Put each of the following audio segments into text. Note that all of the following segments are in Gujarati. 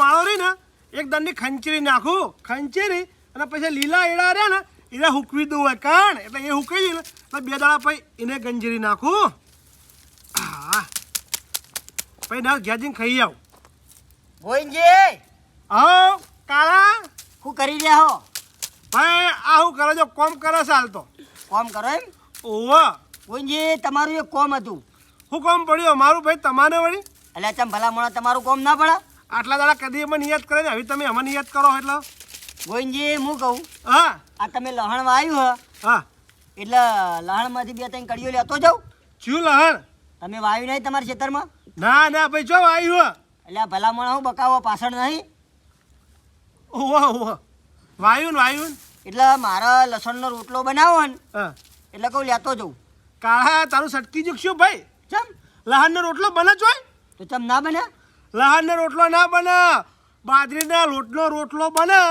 માળો રહી ને એક દંડની ખંચેરી નાખું ખંચેરી અને પછી લીલા એડા રહ્યા ને એને હૂકવી દઉં હોય કાણ એટલે એ હૂકાઈ જાય ને એટલે 2 દાડા પછી એને ગંજીરી નાખું હા પછી ના ઘેર જઈને ખાઈ આવું ગોવિંદજી આવો કાળા શું કરી રહ્યા હો? ભાઈ આ શું કરે જો કોમ કરે છે હાલ તો કોમ કરો એમ? ઓહો ગોવિંદજી તમારું એક કોમ હતું. શું કોમ પડ્યું અમારું ભાઈ તમારે વળી એટલે ચમ ભલા મોણા તમારું કોમ ના પડે? આટલા દાડા કદી અમે નિયત કરે ને હવે તમે અમે નિયત કરો એટલે ગોવિંદજી હું કહું હા આ તમે લહણ વાવ્યું હ હા એટલે લહણમાંથી 2-3 કડીઓ લેતો જાઉં. શું લહણ તમે વાવ્યું નહીં તમારા ખેતરમાં? ના ના ભાઈ જો આવ્યું એટલે આ ભલા મોણા હું બકાવો પાછળ નહીં. ઓહો ઓહો વાયુ ને એટલે મારા લસણનો રોટલો બનાવો ને હા એટલે કહું લેતો જાઉં. કાળા તારું સટકી જુકશું ભાઈ ચમ લહાનનો રોટલો બને જોય તો ચમ ના બને? લહાનનો રોટલો ના બને બાજરીના લોટનો રોટલો બને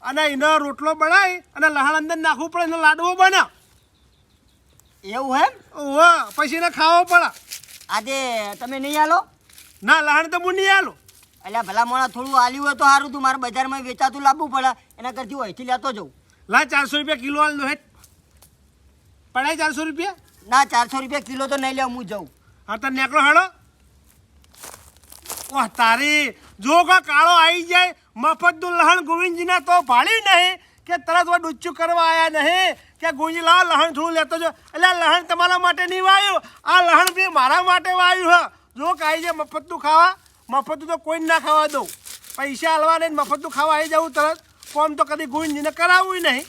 અને એનો રોટલો બનાવી અને લહાણ અંદર નાખવું પડે એનો લાડવો બને એવું એમ? ઓહો પછી એને ખાવો પડે આજે તમે નહીં આલો? ના લહાણ તો હું નહીં આલું એટલે ભલા મોણા થોડું આલ્યું હોય તો સારું તું મારે બજારમાં વેચાતું લાવવું પડે એના કરતી અહીંથી લેતો જાઉં. લા 400 રૂપિયા કિલો આલ દો હેઠ પડાય 400 રૂપિયા ના 400 રૂપિયા કિલો તો નહીં લેવું હું જાઉં. હા તો નેકળો હેડો ઓહ તારી જો કો કાળો આવી જાય મફતનું લહણ ગોવિંદજીના તો ભાળી નહીં કે તરત વા ડુચ્ચું કરવા આવ્યા નહીં કે ગોવિંદજી લાવ લહણ થોડું લેતો જો એટલે આ લહણ તમારા માટે નહીં વાયું આ લહણ બી મારા માટે વાયું હ જો કે આવી જાય મફતનું ખાવા મફતનું તો કોઈ ના ખાવા દઉં પૈસા હાલવા નહીં મફતનું ખાવા આવી જવું તરત કોમ તો કદી ગોવિંદજીને કરાવવું નહીં